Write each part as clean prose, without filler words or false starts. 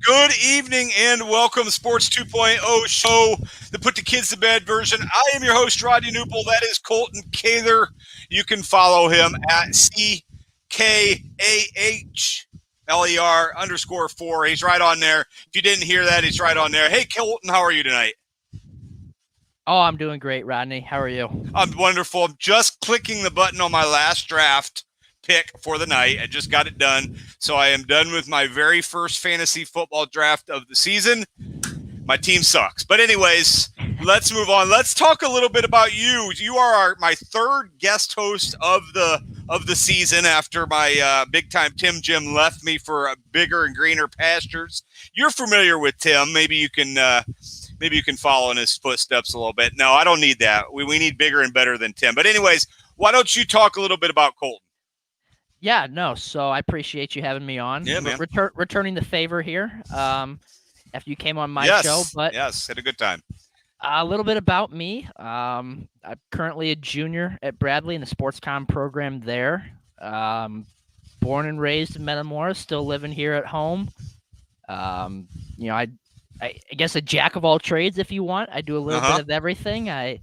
Good evening and welcome to Sports 2.0 show, the Put the Kids to Bed version. I am your host, Rodney Knuppel. That is Colten Kahler. You can follow him at CKAHLER_4. He's right on there. If you didn't hear that, he's right on there. Hey, Colten, how are you tonight? Oh, I'm doing great, Rodney. How are you? I'm wonderful. I'm just clicking the button on my last draft pick for the night. I just got it done. So I am done with my very first fantasy football draft of the season. My team sucks. But anyways, let's move on. Let's talk a little bit about you. You are my third guest host of the season after my big time Tim Jim left me for bigger and greener pastures. You're familiar with Tim. Maybe you can follow in his footsteps a little bit. No, I don't need that. We need bigger and better than Tim. But anyways, why don't you talk a little bit about Colten? Yeah, no. So I appreciate you having me on. Yeah, man. Returning the favor here. After you came on my show, but yes, had a good time. A little bit about me. I'm currently a junior at Bradley in the sports comm program there. Born and raised in Metamoris, still living here at home. I guess a jack of all trades, if you want. I do a little bit of everything. I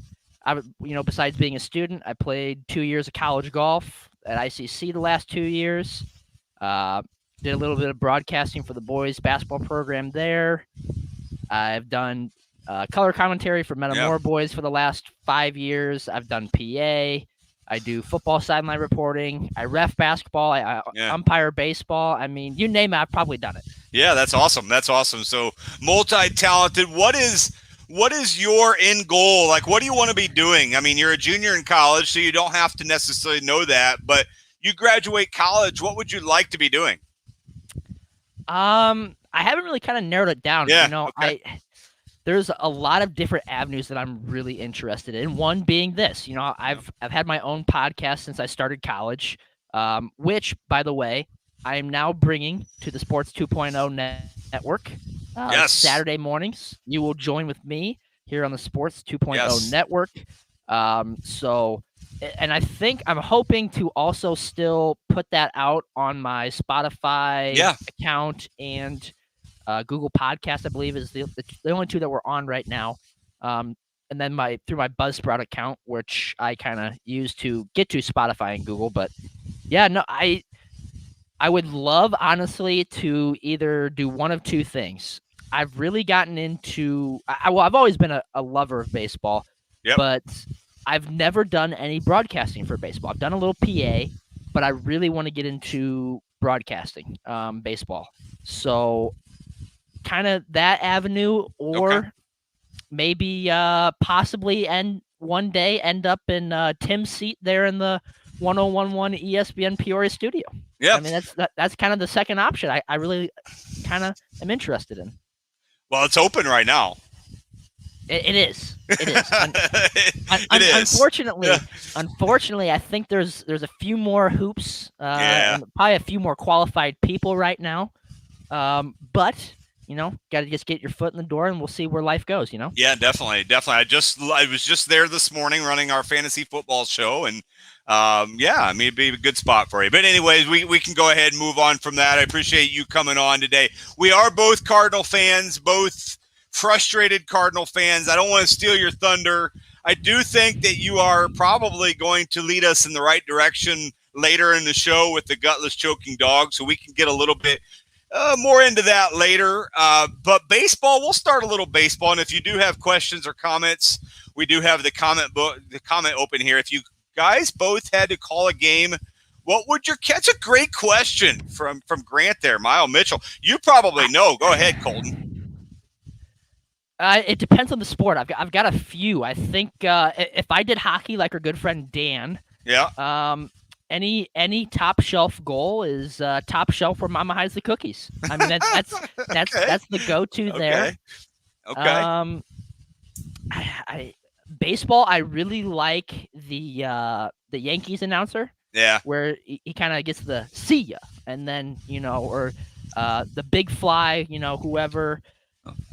besides being a student, I played 2 years of college golf at ICC the last 2 years. Did a little bit of broadcasting for the boys basketball program there. I've done color commentary for Metamora boys for the last 5 years. I've done PA. I do football sideline reporting. I ref basketball. I umpire baseball. I mean, you name it, I've probably done it. Yeah, that's awesome. That's awesome. So multi-talented. What is your end goal? Like, what do you want to be doing? I mean, you're a junior in college, so you don't have to necessarily know that, but you graduate college. What would you like to be doing? I haven't really kind of narrowed it down. Yeah, There's a lot of different avenues that I'm really interested in. One being this, I've had my own podcast since I started college, which, by the way, I am now bringing to the Sports 2.0 network. Saturday mornings, you will join with me here on the Sports 2.0 network. And I think I'm hoping to also still put that out on my Spotify account and Google Podcast, I believe, is the only two that we're on right now. And then through my Buzzsprout account, which I kind of use to get to Spotify and Google. But yeah, no, I would love, honestly, to either do one of two things. I've really gotten into I've always been a lover of baseball, but I've never done any broadcasting for baseball. I've done a little PA, but I really want to get into broadcasting baseball. So kind of that avenue, or maybe possibly one day end up in Tim's seat there in the 1011 ESPN Peoria studio. Yeah, I mean that's kind of the second option. I really kind of am interested in. Well, it's open right now. It is. Unfortunately, I think there's a few more hoops, and probably a few more qualified people right now. But got to just get your foot in the door, and we'll see where life goes. Yeah, definitely. I was just there this morning running our fantasy football show, and it'd be a good spot for you. But anyways, we can go ahead and move on from that. I appreciate you coming on today. We are both Cardinal fans, both frustrated Cardinal fans. I don't want to steal your thunder. I do think that you are probably going to lead us in the right direction later in the show with the Gutless Choking Dog, so we can get a little bit more into that later. But baseball, we'll start a little baseball. And if you do have questions or comments, we do have the comment open here. If you guys both had to call a game, what would your catch? A great question from Grant there, Mile Mitchell. You probably know. Go ahead, Colten. It depends on the sport. I've got a few. I think if I did hockey like our good friend Dan, any top shelf goal is top shelf where Mama hides the cookies. I mean that's the go-to there. Okay. Baseball, I really like the Yankees announcer. Yeah. Where he kind of gets the see ya, and then or the big fly, whoever.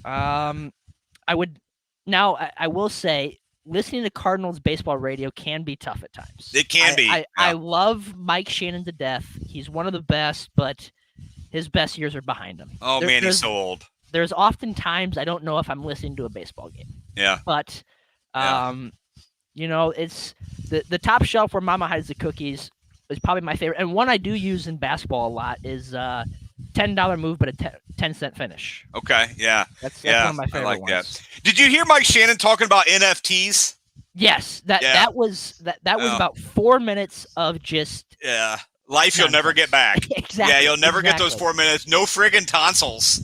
I will say, listening to Cardinals baseball radio can be tough at times. It can be. I love Mike Shannon to death. He's one of the best, but his best years are behind him. Oh, man, he's so old. There's often times I don't know if I'm listening to a baseball game. Yeah. But, it's the top shelf where Mama hides the cookies is probably my favorite. And one I do use in basketball a lot is $10 move, but a 10-cent finish. Okay, yeah. That's one of my favorite ones. That. Did you hear Mike Shannon talking about NFTs? Yes, that was about 4 minutes of just life you'll never get back. Exactly. Yeah, you'll never get those 4 minutes. No friggin' tonsils.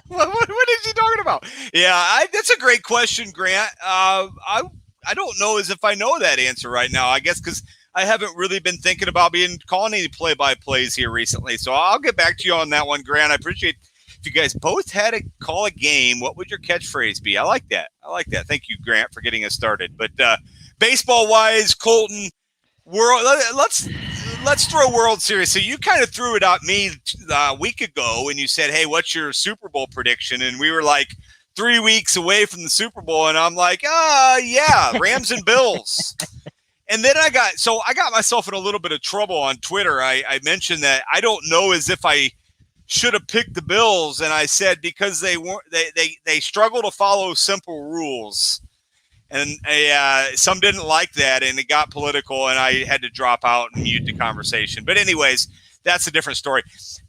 What is he talking about? Yeah, that's a great question, Grant. I don't know as if I know that answer right now. I guess because I haven't really been thinking about calling any play-by-plays here recently. So I'll get back to you on that one, Grant. I appreciate if you guys both had to call a game. What would your catchphrase be? I like that. Thank you, Grant, for getting us started. But baseball-wise, Colten, let's throw World Series. So you kind of threw it at me a week ago, and you said, "Hey, what's your Super Bowl prediction?" And we were like 3 weeks away from the Super Bowl, and I'm like, yeah, Rams and Bills. And then I got myself in a little bit of trouble on Twitter. I mentioned that I don't know as if I should have picked the Bills, and I said because they struggle to follow simple rules. And some didn't like that, and it got political, and I had to drop out and mute the conversation. But anyways, that's a different story.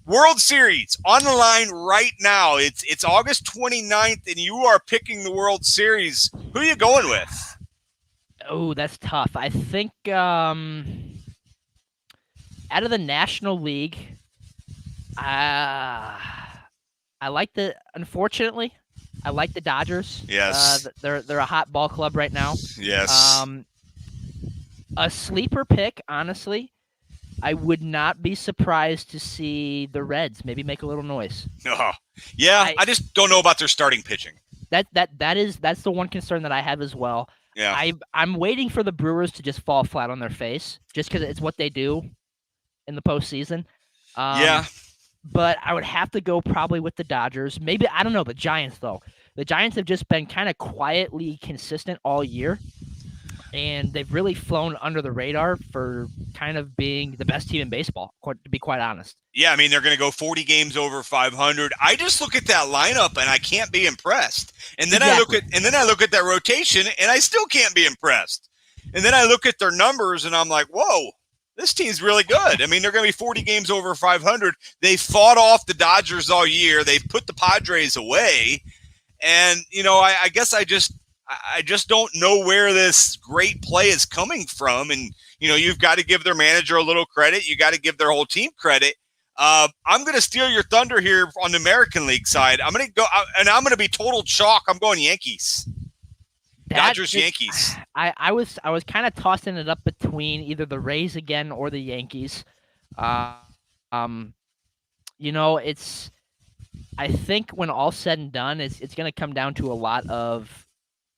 World Series on the line right now. It's August 29th, and you are picking the World Series. Who are you going with? Oh, that's tough. I think out of the National League, unfortunately, I like the Dodgers. Yes. They're a hot ball club right now. Yes. A sleeper pick, honestly, I would not be surprised to see the Reds maybe make a little noise. Oh, yeah, I just don't know about their starting pitching. That's the one concern that I have as well. Yeah. I'm waiting for the Brewers to just fall flat on their face, just because it's what they do in the postseason. Yeah. But I would have to go probably with the Dodgers. Maybe, I don't know, the Giants, though. The Giants have just been kind of quietly consistent all year, and they've really flown under the radar for kind of being the best team in baseball, to be quite honest. Yeah, I mean, they're going to go 40 games over 500. I just look at that lineup, and I can't be impressed. And then Exactly. I look at that rotation, and I still can't be impressed. And then I look at their numbers, and I'm like, whoa. This team's really good. I mean, they're going to be 40 games over 500. They fought off the Dodgers all year. They've put the Padres away. And, I guess I just don't know where this great play is coming from. And, you've got to give their manager a little credit. You got to give their whole team credit. I'm going to steal your thunder here on the American League side. I'm going to go, and I'm going to be total chalk. I'm going Yankees. Dodgers, Yankees. I was kind of tossing it up between either the Rays again or the Yankees. It's. I think when all said and done, it's going to come down to a lot of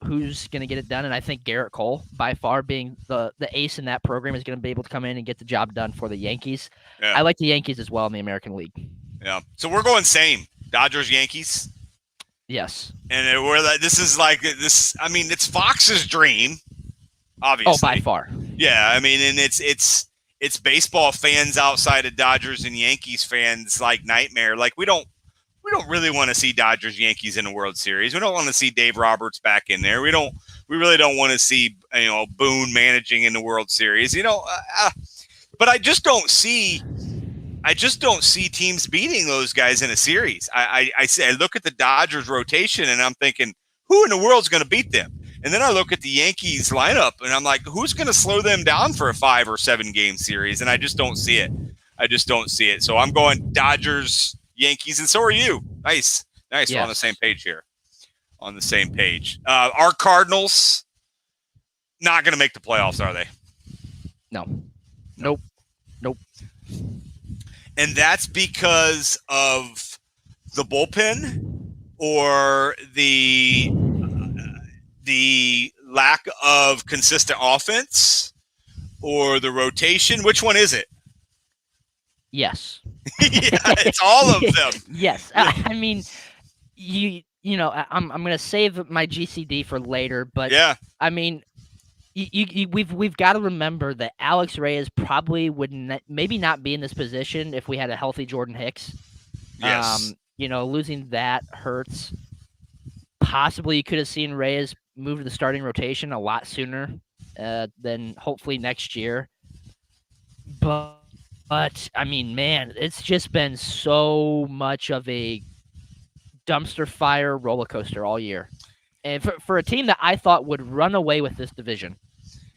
who's going to get it done, and I think Garrett Cole, by far being the ace in that program, is going to be able to come in and get the job done for the Yankees. Yeah. I like the Yankees as well in the American League. Yeah. So we're going same. Dodgers, Yankees. Yes. And it's Fox's dream, obviously. Oh, by far. Yeah, I mean, and it's baseball fans outside of Dodgers and Yankees fans like nightmare. Like we don't really want to see Dodgers Yankees in the World Series. We don't want to see Dave Roberts back in there. We really don't want to see Boone managing in the World Series. But I just don't see teams beating those guys in a series. I look at the Dodgers rotation and I'm thinking, who in the world is going to beat them? And then I look at the Yankees lineup and I'm like, who's going to slow them down for a 5 or 7 game series? And I just don't see it. So I'm going Dodgers, Yankees, and so are you. Nice. Yes. We're on the same page here. Our Cardinals not going to make the playoffs, are they? No. Nope. And that's because of the bullpen or the lack of consistent offense or the rotation. Which one is it? Yes. Yeah, it's all of them. Yes. I mean, I'm going to save my GCD for later, but yeah. I mean, we've got to remember that Alex Reyes probably would maybe not be in this position if we had a healthy Jordan Hicks. Yes. Losing that hurts. Possibly you could have seen Reyes move to the starting rotation a lot sooner than hopefully next year. But I mean, man, it's just been so much of a dumpster fire roller coaster all year. And for a team that I thought would run away with this division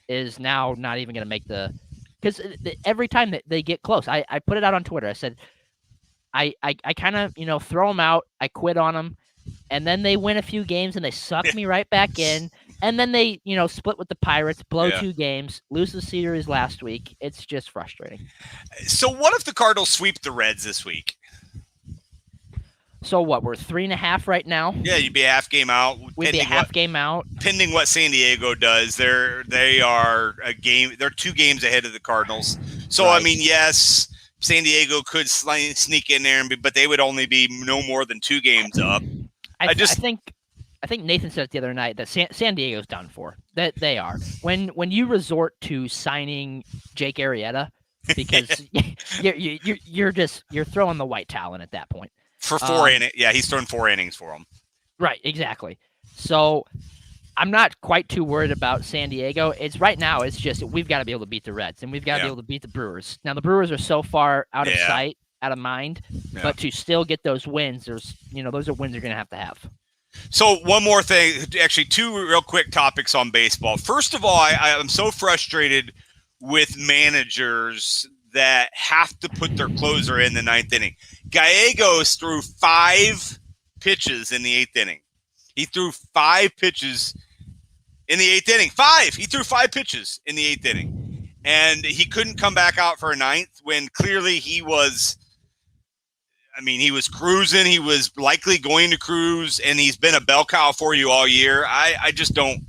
is now not even going to make because every time that they get close, I put it out on Twitter. I said, I kind of, throw them out. I quit on them. And then they win a few games and they suck me right back in. And then they, split with the Pirates, blow 2 games, lose the series last week. It's just frustrating. So what if the Cardinals sweep the Reds this week? So what? We're 3.5 right now. Yeah, you'd be a half game out. We'd be a half game out. Pending what San Diego does, they are a game. They're 2 games ahead of the Cardinals. So right. I mean, yes, San Diego could sneak in there, but they would only be no more than 2 games up. I think Nathan said it the other night that San Diego's done for. That they are. When you resort to signing Jake Arrieta, because you're throwing the white towel in at that point. For 4 innings. Yeah, he's thrown 4 innings for him. Right, exactly. So I'm not quite too worried about San Diego. It's right now, it's just we've got to be able to beat the Reds, and we've got to be able to beat the Brewers. Now, the Brewers are so far out of sight, out of mind, but to still get those wins, those are wins you're going to have. So one more thing, actually 2 real quick topics on baseball. First of all, I'm so frustrated with managers that have to put their closer in the 9th inning. Gallegos threw 5 pitches in the 8th inning. He threw 5 pitches in the 8th inning. 5! He threw 5 pitches in the 8th inning. And he couldn't come back out for a 9th when clearly he was cruising. He was likely going to cruise, and he's been a bell cow for you all year. I just don't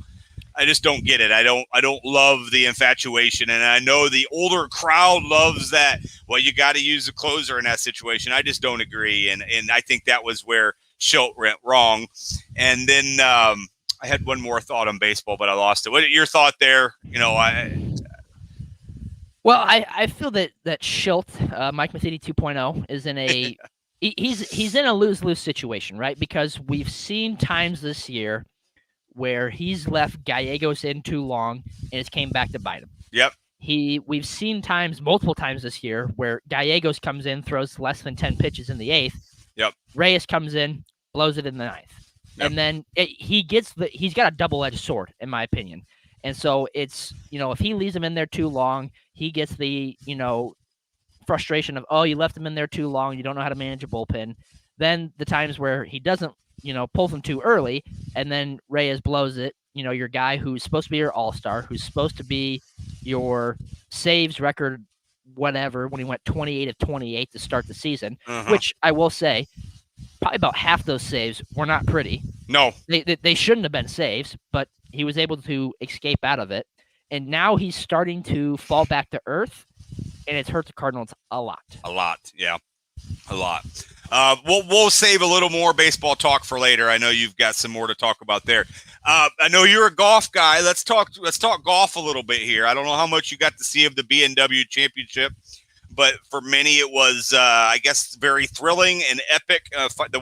get it. I don't love the infatuation, and I know the older crowd loves that. Well, you got to use the closer in that situation. I just don't agree, and I think that was where Schultz went wrong. And then I had one more thought on baseball, but I lost it. What your thought there? I feel that Schultz, Mike Matheny 2.0, is in a he's in a lose-lose situation, right? Because we've seen times this year where he's left Gallegos in too long and it's came back to bite him. Yep. We've seen multiple times this year where Gallegos comes in, throws less than 10 pitches in the 8th. Yep. Reyes comes in, blows it in the 9th. Yep. And then he's got a double-edged sword, in my opinion. And so it's, if he leaves him in there too long, he gets the, frustration of, oh, you left him in there too long, you don't know how to manage a bullpen. Then the times where he doesn't, pulls him too early, and then Reyes blows it, your guy who's supposed to be your all-star, who's supposed to be your saves record, whatever, when he went 28 of 28 to start the season, which I will say, probably about half those saves were not pretty. No. They shouldn't have been saves, but he was able to escape out of it. And now he's starting to fall back to earth, and it's hurt the Cardinals a lot. A lot, yeah. A lot. We'll save a little more baseball talk for later. I know you've got some more to talk about there. I know you're a golf guy. Let's talk golf a little bit here. I don't know how much you got to see of the BMW Championship, but for many it was, I guess, very thrilling and epic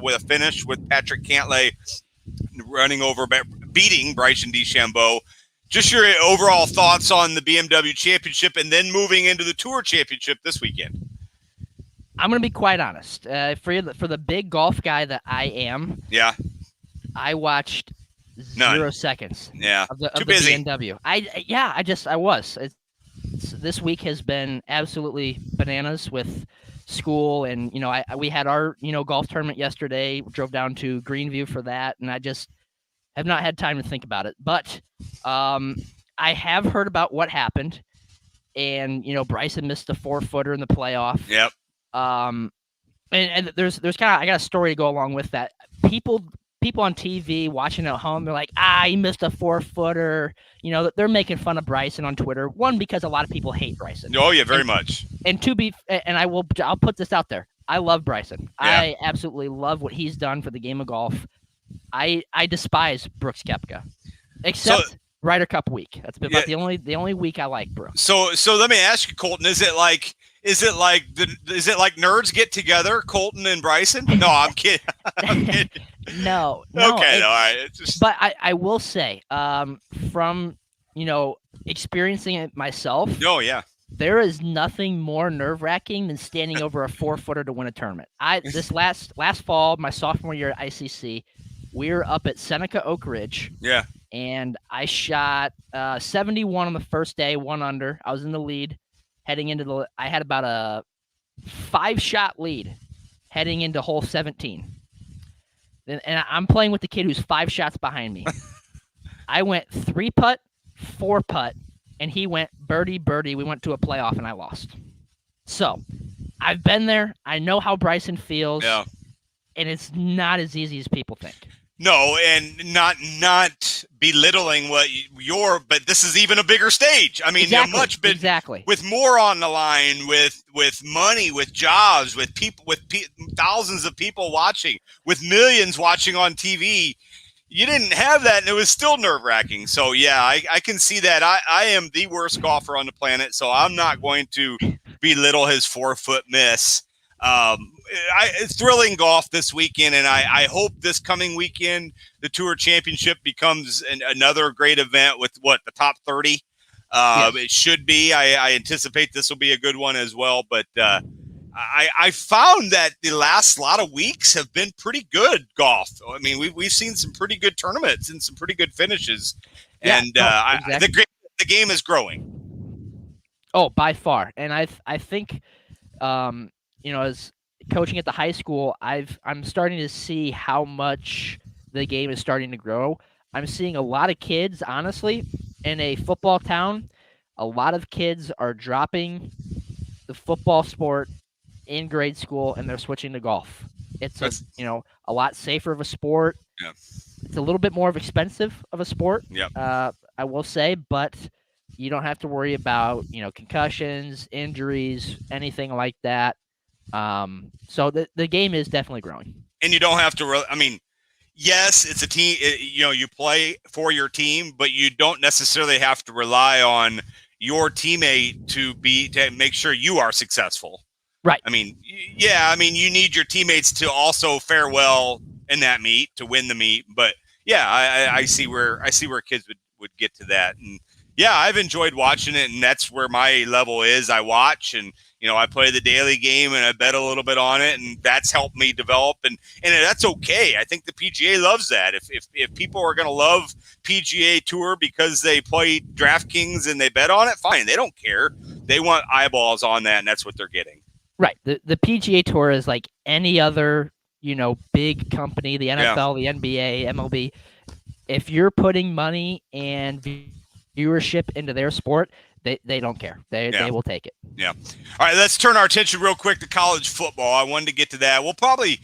with a finish with Patrick Cantlay beating Bryson DeChambeau. Just your overall thoughts on the BMW Championship and then moving into the Tour Championship this weekend. I'm going to be quite honest. For the big golf guy that I am, I watched 0 seconds of the BMW. I was. This week has been absolutely bananas with school, and we had our golf tournament yesterday. We drove down to Greenview for that, and I just have not had time to think about it. But I have heard about what happened, and Bryson missed a 4-footer in the playoff. Yep. And there's kind of, I got a story to go along with that. People on TV watching at home, they're like, he missed a 4-footer. They're making fun of Bryson on Twitter. One, because a lot of people hate Bryson. Oh yeah, very much. And I'll put this out there. I love Bryson. Yeah. I absolutely love what he's done for the game of golf. I despise Brooks Koepka, except Ryder Cup week. That's about the only week I like Brooks. So let me ask you, Colten, is Is it like nerds get together, Colten and Bryson? No, I'm kidding. I'm kidding. No. Okay, all right. But I will say, from experiencing it myself. Oh yeah. There is nothing more nerve-wracking than standing over a 4-footer to win a tournament. This last fall, my sophomore year at ICC, we were up at Seneca Oak Ridge. Yeah. And I shot 71 on the first day, 1 under. I was in the lead heading into I had about a 5-shot lead heading into hole 17. And I'm playing with the kid who's 5 shots behind me. I went 3-putt, 4-putt, and he went birdie. We went to a playoff, and I lost. So I've been there. I know how Bryson feels. Yeah. And it's not as easy as people think. No, and not belittling but this is even a bigger stage. I mean, exactly. Exactly. With more on the line, with money, with jobs, with people, thousands of people watching, with millions watching on TV. You didn't have that, and it was still nerve-wracking. So, yeah, I can see that. I am the worst golfer on the planet, so I'm not going to belittle his 4-foot miss. It's thrilling golf this weekend, and I hope this coming weekend the Tour Championship becomes another great event with, the top 30? Yes. It should be. I anticipate this will be a good one as well, but I found that the last lot of weeks have been pretty good golf. I mean, we've seen some pretty good tournaments and some pretty good finishes, and exactly. The game is growing. Oh, by far, and I think, as coaching at the high school, I'm starting to see how much the game is starting to grow. I'm seeing a lot of kids, honestly, in a football town. A lot of kids are dropping the football sport in grade school, and they're switching to golf. It's a lot safer of a sport. Yeah. It's a little bit more expensive of a sport. Yeah. I will say, but you don't have to worry about concussions, injuries, anything like that. So the game is definitely growing. And you don't have to. Yes, it's a team. You play for your team, but you don't necessarily have to rely on your teammate to make sure you are successful. Right. You need your teammates to also fare well in that meet to win the meet. But yeah, I see where kids would get to that. And yeah, I've enjoyed watching it, and that's where my level is. I watch, and I play the daily game, and I bet a little bit on it, and that's helped me develop, and that's okay. I think the PGA loves that. If people are going to love PGA Tour because they play DraftKings and they bet on it, fine. They don't care. They want eyeballs on that, and that's what they're getting. Right. The PGA Tour is like any other, big company, the NFL, the NBA, MLB. If you're putting money and viewership into their sport, they don't care. They will take it. Yeah. All right, let's turn our attention real quick to college football. I wanted to get to that. We'll probably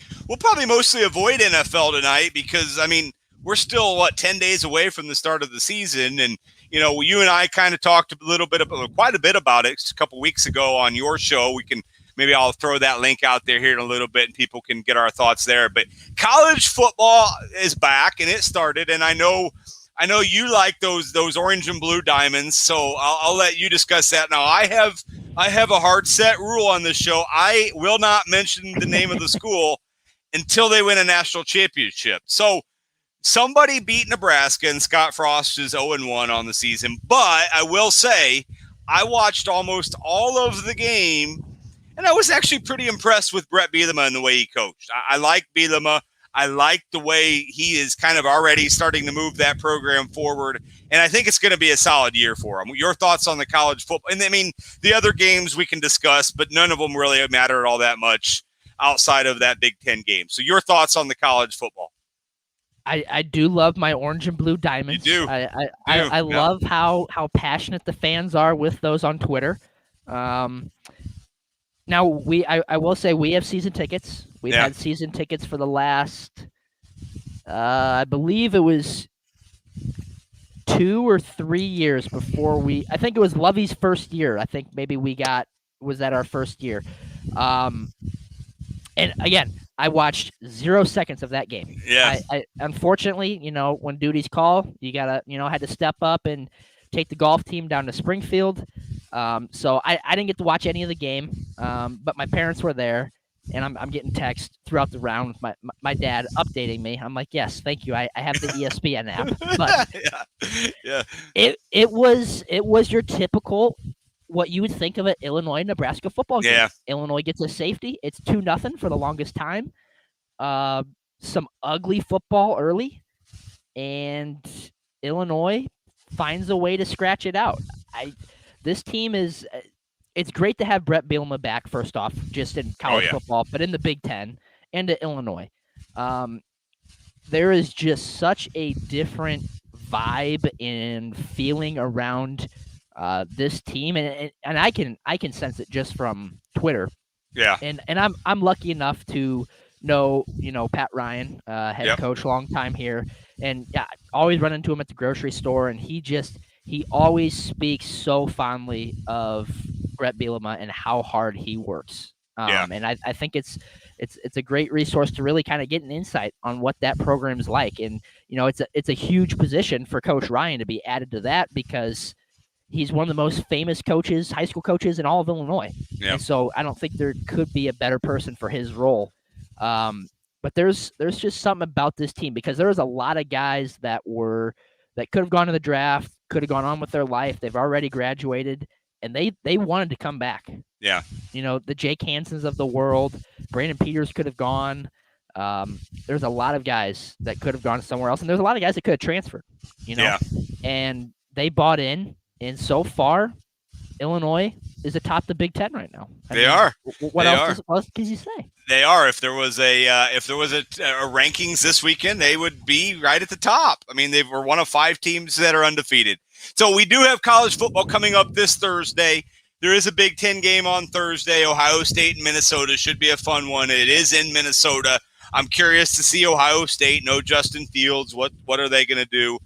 mostly avoid NFL tonight because we're still 10 days away from the start of the season, and you and I kind of talked quite a bit about it a couple weeks ago on your show. Maybe I'll throw that link out there here in a little bit, and people can get our thoughts there. But college football is back, and it started. And I know you like those orange and blue diamonds, so I'll let you discuss that. Now, I have a hard set rule on this show. I will not mention the name of the school until they win a national championship. So somebody beat Nebraska, and Scott Frost is 0-1 on the season. But I will say I watched almost all of the game, and I was actually pretty impressed with Brett Bielema and the way he coached. I like Bielema. I like the way he is kind of already starting to move that program forward, and I think it's going to be a solid year for him. Your thoughts on the college football? And the other games we can discuss, but none of them really matter all that much outside of that Big Ten game. So your thoughts on the college football? I do love my orange and blue diamonds. You do. I love how passionate the fans are with those on Twitter. Now, I will say we have season tickets. We've had season tickets for the last, I believe it was 2 or 3 years before I think it was Lovey's first year. I think maybe was that our first year. And again, I watched 0 seconds of that game. Yeah. I unfortunately, when duties call, you gotta, had to step up and take the golf team down to Springfield. So I didn't get to watch any of the game, but my parents were there, and I'm getting texts throughout the round with my dad updating me. I'm like, yes, thank you. I have the ESPN app, but yeah, it was your typical what you would think of an Illinois-Nebraska football game. Yeah. Illinois gets a safety. It's 2-0 for the longest time. Some ugly football early, and Illinois finds a way to scratch it out. This team is. It's great to have Brett Bielema back. First off, just in college football, but in the Big Ten and to Illinois, there is just such a different vibe and feeling around this team, and I can sense it just from Twitter. Yeah, and I'm lucky enough to know Pat Ryan, head coach, long time here, and always run into him at the grocery store, and he always speaks so fondly of Brett Bielema and how hard he works. And I think it's a great resource to really kind of get an insight on what that program is like. And, it's a huge position for Coach Ryan to be added to that because he's one of the most famous coaches, high school coaches in all of Illinois. Yeah. And so I don't think there could be a better person for his role. But there's just something about this team because there was a lot of guys that could have gone to the draft, could have gone on with their life. They've already graduated, and they wanted to come back. Yeah. The Jake Hansons of the world, Brandon Peters could have gone. There's a lot of guys that could have gone somewhere else, and there's a lot of guys that could have transferred, and they bought in, and so far, Illinois is atop the Big Ten right now. They are. What else can you say? They are. If there was a rankings this weekend, they would be right at the top. I mean, they were one of 5 teams that are undefeated. So we do have college football coming up this Thursday. There is a Big Ten game on Thursday. Ohio State and Minnesota should be a fun one. It is in Minnesota. I'm curious to see Ohio State. No Justin Fields. What are they going to do?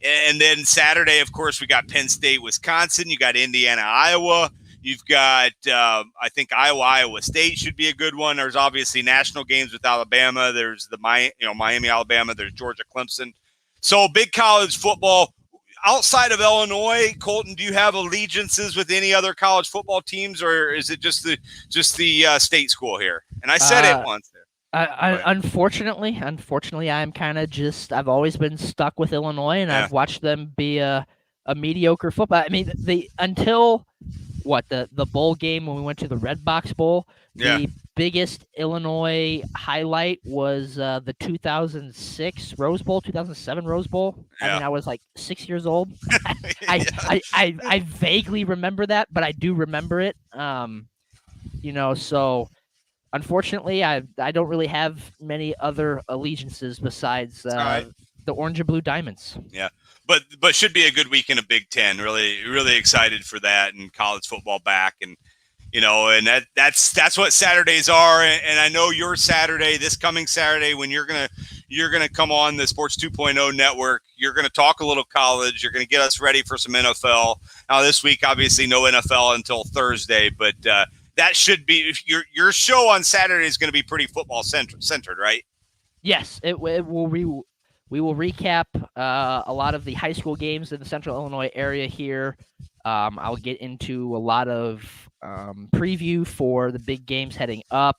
And then Saturday, of course, we got Penn State, Wisconsin. You got Indiana, Iowa. You've got, I think Iowa State should be a good one. There's obviously national games with Alabama. There's the Miami, Alabama. There's Georgia, Clemson. So big college football. Outside of Illinois, Colten, do you have allegiances with any other college football teams, or is it just the state school here? And I said it once. Unfortunately, I'm kind of I've always been stuck with Illinois, and I've watched them be a mediocre football. I mean, until the bowl game when we went to the Red Box Bowl, the biggest Illinois highlight was the 2006 Rose Bowl, 2007 Rose Bowl. I mean, I was like 6 years old. I vaguely remember that, but I do remember it. So unfortunately, I don't really have many other allegiances besides the orange and blue diamonds. Yeah. But should be a good weekend of Big Ten. Really, really excited for that and college football back, and and that's what Saturdays are. And I know your Saturday, this coming Saturday, when you're gonna come on the Sports 2.0 network, you're gonna talk a little college. You're gonna get us ready for some NFL. Now this week, obviously, no NFL until Thursday, but that should be your show on Saturday is going to be pretty football centered, right? Yes, it will. We will recap a lot of the high school games in the Central Illinois area here. I'll get into a lot of preview for the big games heading up.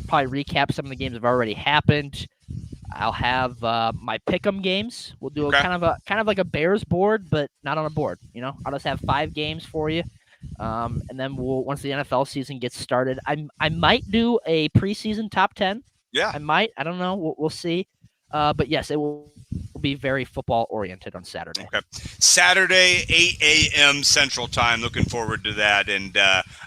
Probably recap some of the games that have already happened. I'll have my pick'em games. We'll do a kind of like a Bears board, but not on a board. I'll just have 5 games for you, and then once the NFL season gets started, I might do a preseason top 10. Yeah, I might. I don't know. We'll see. But yes, it will be very football oriented on Saturday. Okay. Saturday, 8 a.m. Central Time. Looking forward to that. And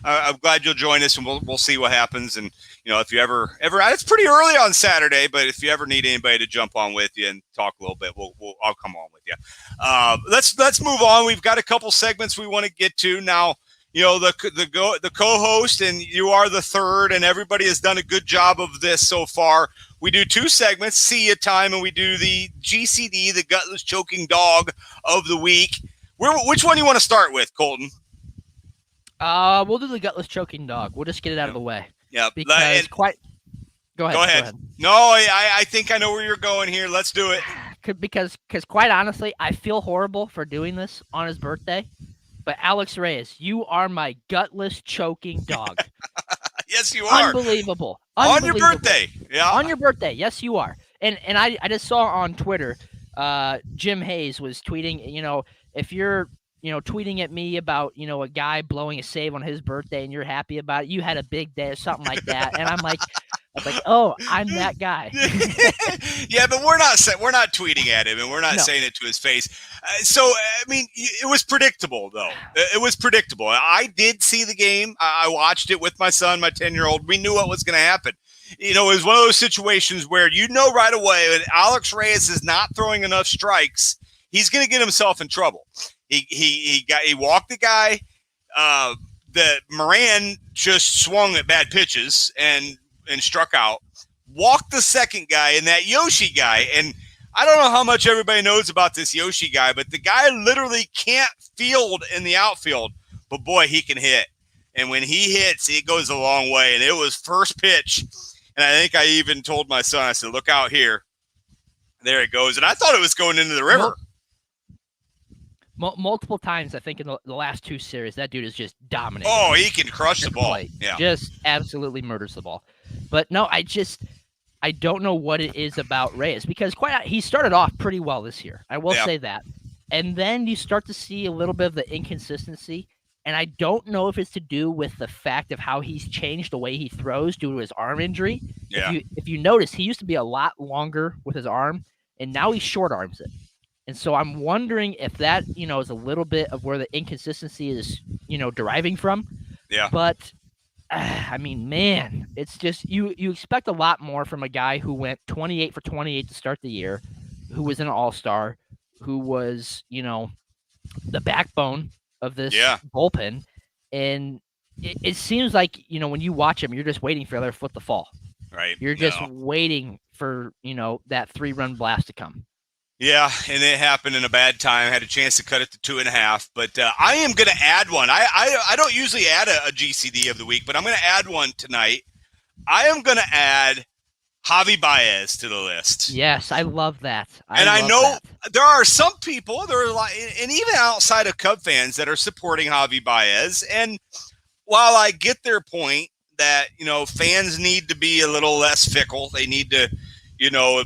I'm glad you'll join us, and we'll see what happens. And, if you ever, it's pretty early on Saturday, but if you ever need anybody to jump on with you and talk a little bit, I'll come on with you. Let's move on. We've got a couple segments we want to get to now. The co-host, and you are the third, and everybody has done a good job of this so far. We do 2 segments, See Ya Time, and we do the GCD, the Gutless Choking Dog of the week. Which one do you want to start with, Colten? We'll do the Gutless Choking Dog. We'll just get it out of the way. Yeah. Because Go ahead. No, I think I know where you're going here. Let's do it. Because quite honestly, I feel horrible for doing this on his birthday. But Alex Reyes, you are my gutless choking dog. Yes, you are. Unbelievable. On your birthday. Yeah. On your birthday. Yes, you are. And I just saw on Twitter, Jim Hayes was tweeting, if you're, tweeting at me about, a guy blowing a save on his birthday and you're happy about it, you had a big day or something like that. And I was like, oh, I'm that guy. Yeah, but we're not tweeting at him, and we're not saying it to his face. So, I mean, it was predictable, though. It was predictable. I did see the game. I watched it with my son, my 10-year-old. We knew what was going to happen. It was one of those situations where right away that Alex Reyes is not throwing enough strikes. He's going to get himself in trouble. He walked the guy. The Moran just swung at bad pitches and struck out. Walked the second guy, and that Yoshi guy. And I don't know how much everybody knows about this Yoshi guy, but the guy literally can't field in the outfield. But boy, he can hit. And when he hits, it goes a long way. And it was first pitch. And I think I even told my son, I said, look out here. There it goes. And I thought it was going into the river. Multiple times, I think, in the last two series, that dude is just dominating. Oh, he can crush the ball. Yeah. Just absolutely murders the ball. But no, I don't know what it is about Reyes, because he started off pretty well this year. I will say that. And then you start to see a little bit of the inconsistency. And I don't know if it's to do with the fact of how he's changed the way he throws due to his arm injury. Yeah. If you notice, he used to be a lot longer with his arm, and now he short arms it. And so I'm wondering if that, is a little bit of where the inconsistency is, deriving from. Yeah. But, I mean, man, it's just you expect a lot more from a guy who went 28 for 28 to start the year, who was an all-star, who was, the backbone of this bullpen. And it seems like, when you watch him, you're just waiting for the other foot to fall. Right. You're just waiting for, that 3-run blast to come. Yeah, and it happened in a bad time. I had a chance to cut it to 2.5, but I am going to add one. I don't usually add a GCD of the week, but I'm going to add one tonight. I am going to add Javi Baez to the list. Yes, I love that. I know there are some people, and even outside of Cub fans, that are supporting Javi Baez. And while I get their point that, fans need to be a little less fickle, they need to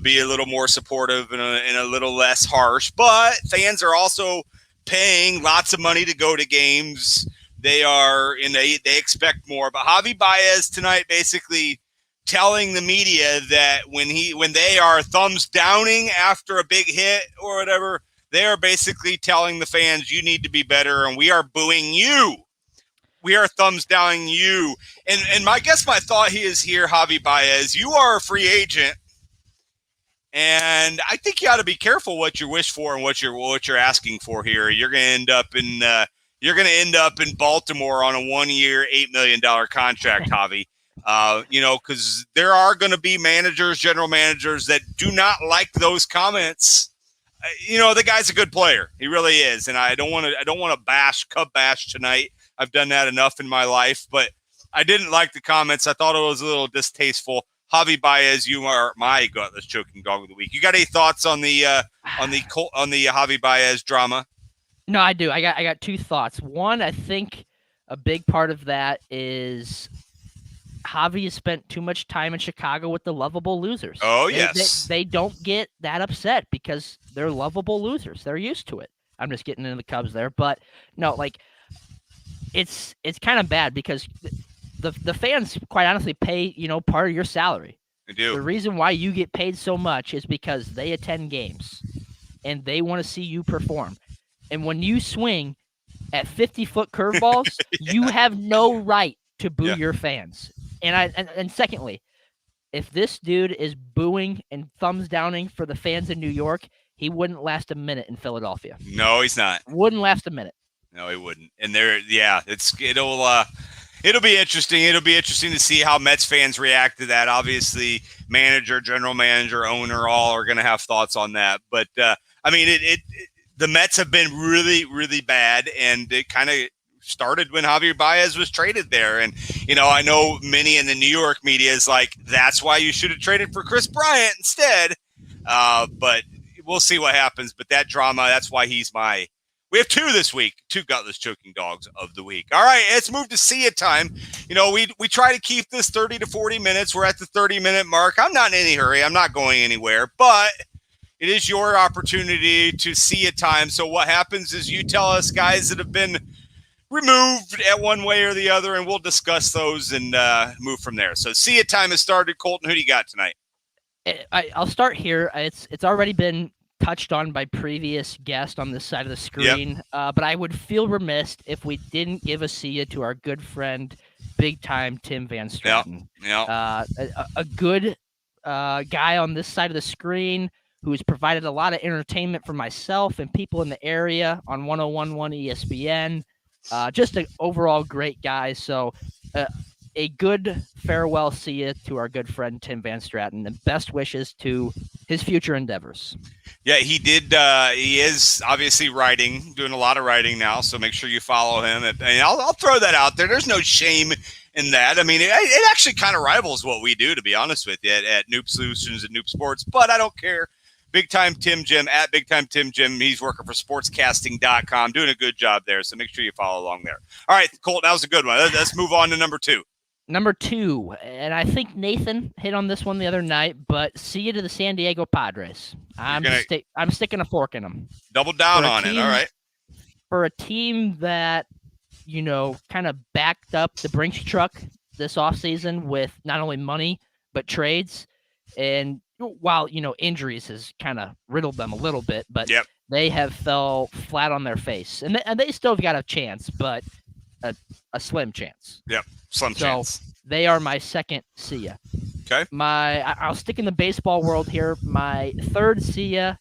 be a little more supportive and a little less harsh. But fans are also paying lots of money to go to games. They expect more. But Javi Baez tonight basically telling the media that when they are thumbs downing after a big hit or whatever, they are basically telling the fans, you need to be better, and we are booing you. We are thumbs downing you. And my thought is here, Javi Baez, you are a free agent. And I think you ought to be careful what you wish for and what you're asking for here. You're going to end up in Baltimore on a 1-year, $8 million contract, Javi. Because there are going to be general managers that do not like those comments. The guy's a good player. He really is. And I don't want to Cub bash tonight. I've done that enough in my life, but I didn't like the comments. I thought it was a little distasteful. Javi Baez, you are my Gutless Choking Dog of the week. You got any thoughts on the Javi Baez drama? No, I do. I got two thoughts. One, I think a big part of that is Javi has spent too much time in Chicago with the lovable losers. Oh, yes. They don't get that upset because they're lovable losers. They're used to it. I'm just getting into the Cubs there. But, no, it's kind of bad because the fans, quite honestly, pay, part of your salary. They do. The reason why you get paid so much is because they attend games and they want to see you perform. And when you swing at 50-foot curveballs, you have no right to boo your fans. And secondly, if this dude is booing and thumbs downing for the fans in New York, he wouldn't last a minute in Philadelphia. No, he's not. Wouldn't last a minute. No, he wouldn't. And it'll be interesting. It'll be interesting to see how Mets fans react to that. Obviously, manager, general manager, owner, all are going to have thoughts on that. But the Mets have been really, really bad, and it kind of started when Javier Baez was traded there. And, I know many in the New York media is like, that's why you should have traded for Chris Bryant instead. But we'll see what happens. But that drama, that's why he's my We have 2 this week, 2 Gutless Choking Dogs of the week. All right, let's move to see it time. We try to keep this 30 to 40 minutes. We're at the 30-minute mark. I'm not in any hurry. I'm not going anywhere, but it is your opportunity to see it time. So what happens is you tell us guys that have been removed at one way or the other, and we'll discuss those and move from there. So see it time has started. Colton, who do you got tonight? I'll start here. It's already been touched on by previous guests on this side of the screen, but I would feel remiss if we didn't give a see ya to our good friend, big time Tim Van Stratton. A good guy on this side of the screen who's provided a lot of entertainment for myself and people in the area on 101.1 ESPN. Just an overall great guy. So a good farewell see ya to our good friend Tim Van Stratton, and best wishes to his future endeavors. Yeah, he did. He is obviously doing a lot of writing now. So make sure you follow him. And I'll throw that out there. There's no shame in that. I mean, it actually kind of rivals what we do, to be honest with you, at Noob Solutions and Noob Sports. But I don't care. Big Time Tim Jim at Big Time Tim Jim. He's working for sportscasting.com, doing a good job there. So make sure you follow along there. All right, Colt, that was a good one. Let's move on to number 2. Number 2, and I think Nathan hit on this one the other night, but see you to the San Diego Padres. I'm sticking a fork in them. Double down on it. All right. For a team that, kind of backed up the Brinks truck this offseason with not only money, but trades. And while, injuries has kind of riddled them a little bit, but they have fell flat on their face. And they still have got a chance, but a slim chance. Yep. Slim chance. They are my second see ya. Okay. I'll stick in the baseball world here. My third see ya.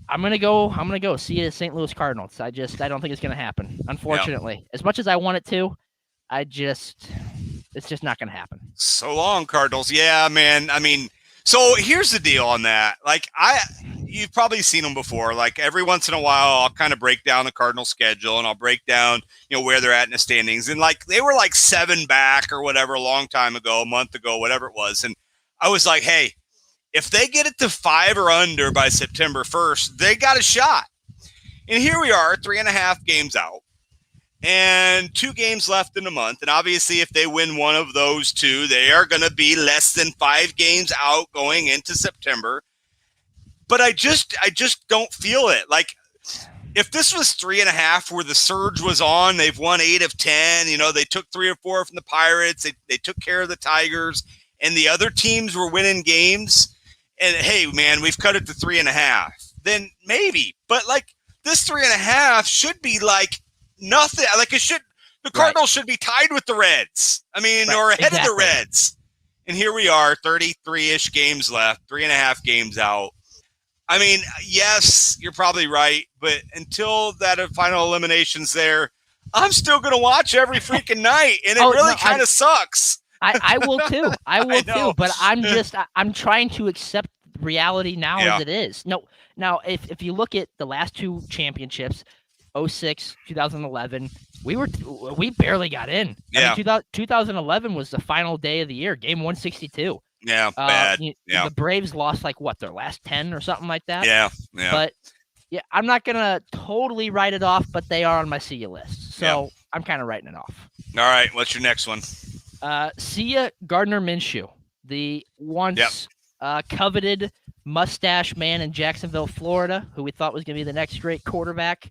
I'm gonna go see ya St. Louis Cardinals. I don't think it's gonna happen. Unfortunately, as much as I want it to, it's just not gonna happen. So long, Cardinals. Yeah, man. I mean, so here's the deal on that. Like you've probably seen them before. Like every once in a while, I'll kind of break down the Cardinal schedule and I'll break down, where they're at in the standings. And like they were like 7 back or whatever a long time ago, a month ago, whatever it was. And I was like, hey, if they get it to 5 or under by September 1st, they got a shot. And here we are, 3.5 games out and 2 games left in the month. And obviously, if they win one of those 2, they are going to be less than 5 games out going into September. But I just don't feel it. Like if this was 3.5 where the surge was on, they've won 8 of 10. They took 3 or 4 from the Pirates. They took care of the Tigers, and the other teams were winning games. And hey, man, we've cut it to 3.5. Then maybe, but like this 3.5 should be like nothing. Like it should. The Cardinals should be tied with the Reds. I mean, or ahead of the Reds. And here we are, 33-ish games left, 3.5 games out. I mean, yes, you're probably right, but until that final elimination's there, I'm still going to watch every freaking night, and it really kind of sucks. I will too. I will too, but I'm trying to accept reality now as it is. No, now if you look at the last 2 championships, 2006, 2011, we barely got in. Yeah. I mean, 2011 was the final day of the year, game 162. Yeah, bad. The Braves lost their last 10 or something like that. Yeah. But I'm not gonna totally write it off, but they are on my see ya list, so I'm kind of writing it off. All right, what's your next one? See ya Gardner Minshew, the once coveted mustache man in Jacksonville, Florida, who we thought was gonna be the next great quarterback,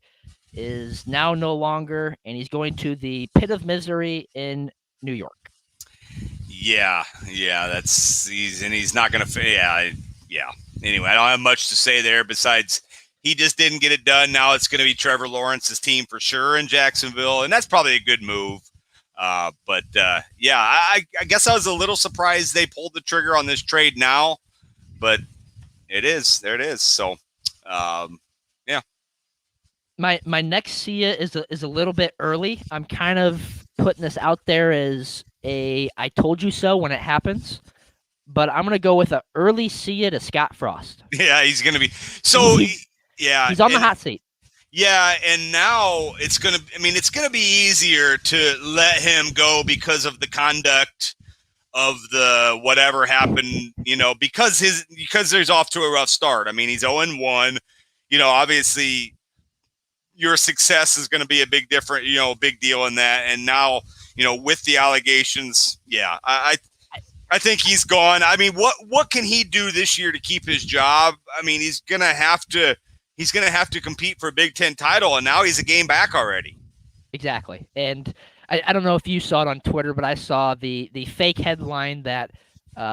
is now no longer, and he's going to the pit of misery in New York. Yeah, he's not going to. Yeah. Anyway, I don't have much to say there besides he just didn't get it done. Now it's going to be Trevor Lawrence's team for sure in Jacksonville, and that's probably a good move. I guess I was a little surprised they pulled the trigger on this trade now, but there it is. So, yeah. My next see ya is a little bit early. I'm kind of putting this out there as I told you so when it happens, but I'm going to go with an early see ya to Scott Frost. Yeah, he's going to be. So, he's on the hot seat. Yeah, and now it's going to be easier to let him go because of the conduct of the whatever happened, because there's off to a rough start. I mean, he's 0-1, obviously, your success is going to be a big deal in that. And now, with the allegations, I think he's gone. I mean, what can he do this year to keep his job? I mean, he's going to have to compete for a Big Ten title, and now he's a game back already. Exactly. And I don't know if you saw it on Twitter, but I saw the fake headline that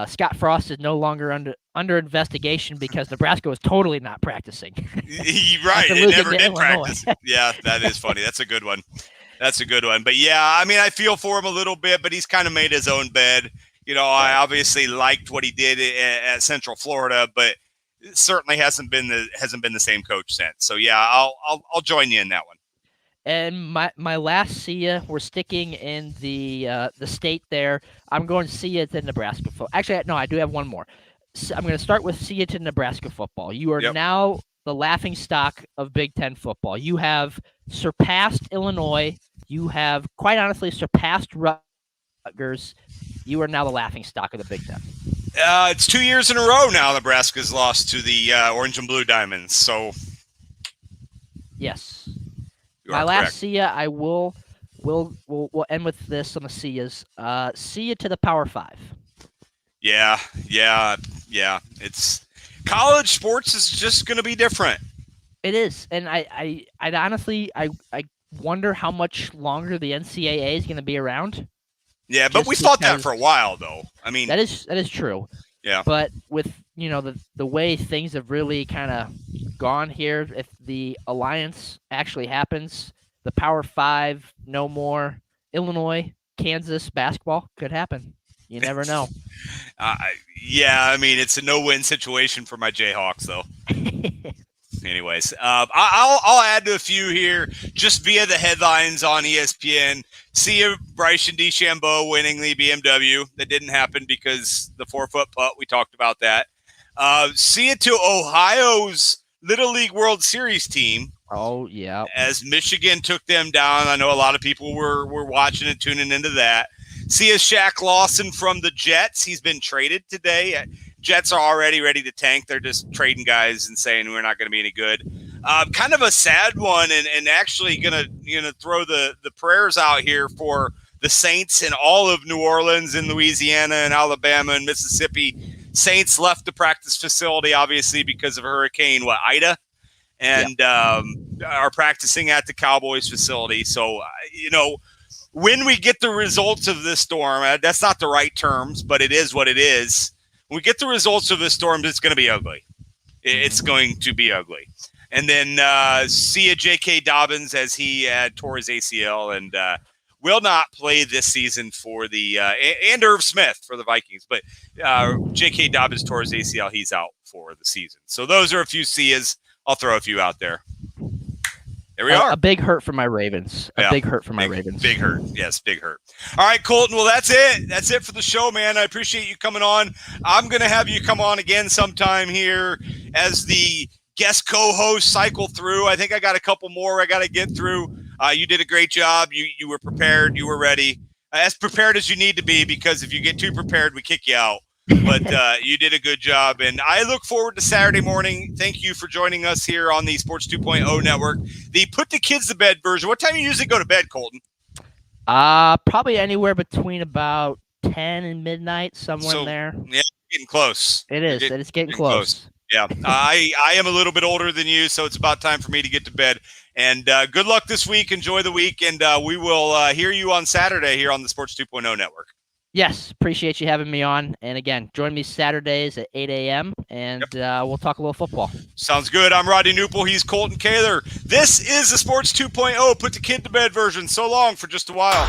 Scott Frost is no longer under investigation because Nebraska was totally not practicing. Right. It never did practice. Yeah, that is funny. That's a good one. But yeah, I mean, I feel for him a little bit, but he's kind of made his own bed. I obviously liked what he did at Central Florida, but it certainly hasn't been the same coach since. So yeah, I'll join you in that one. And my last see ya, we're sticking in the state there. I'm going to see ya to Nebraska football. Actually, no, I do have one more. So I'm going to start with see ya to Nebraska football. You are now the laughing stock of Big Ten football. You have surpassed Illinois. You have, quite honestly, surpassed Rutgers. You are now the laughing stock of the Big Ten. It's 2 years in a row now Nebraska's lost to the Orange and Blue Diamonds. So, yes. My last see ya, I we'll end with this on the see yas. See ya to the Power 5. Yeah. It's college sports is just going to be different. It is, and I honestly wonder how much longer the NCAA is going to be around. Yeah, but we thought that for a while, though. I mean, that is true. Yeah, but with the way things have really kind of gone here, if the alliance actually happens, the Power 5 no more. Illinois, Kansas basketball could happen. You never know. Yeah, I mean, it's a no-win situation for my Jayhawks, though. Anyways, I'll add to a few here just via the headlines on ESPN. See you, Bryson DeChambeau winning the BMW. That didn't happen because the 4-foot putt. We talked about that. See you to Ohio's Little League World Series team. Oh, yeah. As Michigan took them down. I know a lot of people were watching and tuning into that. See you, Shaq Lawson from the Jets. He's been traded today. Jets are already ready to tank. They're just trading guys and saying we're not going to be any good. Kind of a sad one, and actually going to throw the prayers out here for the Saints in all of New Orleans and Louisiana and Alabama and Mississippi. Saints left the practice facility, obviously, because of Hurricane Ida, and are practicing at the Cowboys facility. So, when we get the results of this storm, that's not the right terms, but it is what it is. When we get the results of this storm, it's going to be ugly. It's going to be ugly. And then see J.K. Dobbins as he tore his ACL and will not play this season for the and Irv Smith for the Vikings. But J.K. Dobbins tore his ACL. He's out for the season. So those are a few Cias. I'll throw a few out there. There we are. A big hurt for my Ravens. Big hurt for my Ravens. Big hurt. Yes, big hurt. All right, Colten. Well, that's it. That's it for the show, man. I appreciate you coming on. I'm going to have you come on again sometime here as the guest co-host cycle through. I think I got a couple more I got to get through. You did a great job. You were prepared. You were ready. As prepared as you need to be, because if you get too prepared, we kick you out. But you did a good job, and I look forward to Saturday morning. Thank you for joining us here on the Sports 2.0 Network, the Put the Kids to Bed version. What time do you usually go to bed, Colten? Probably anywhere between about 10 and midnight, somewhere in there. Yeah, getting close. It is. It's getting close. Yeah, I am a little bit older than you, so it's about time for me to get to bed. And good luck this week. Enjoy the week, and we will hear you on Saturday here on the Sports 2.0 Network. Yes, appreciate you having me on. And again, join me Saturdays at 8 a.m., and we'll talk a little football. Sounds good. I'm Rodney Knuppel. He's Colten Kahler. This is the Sports 2.0 Put the Kid to Bed version. So long for just a while.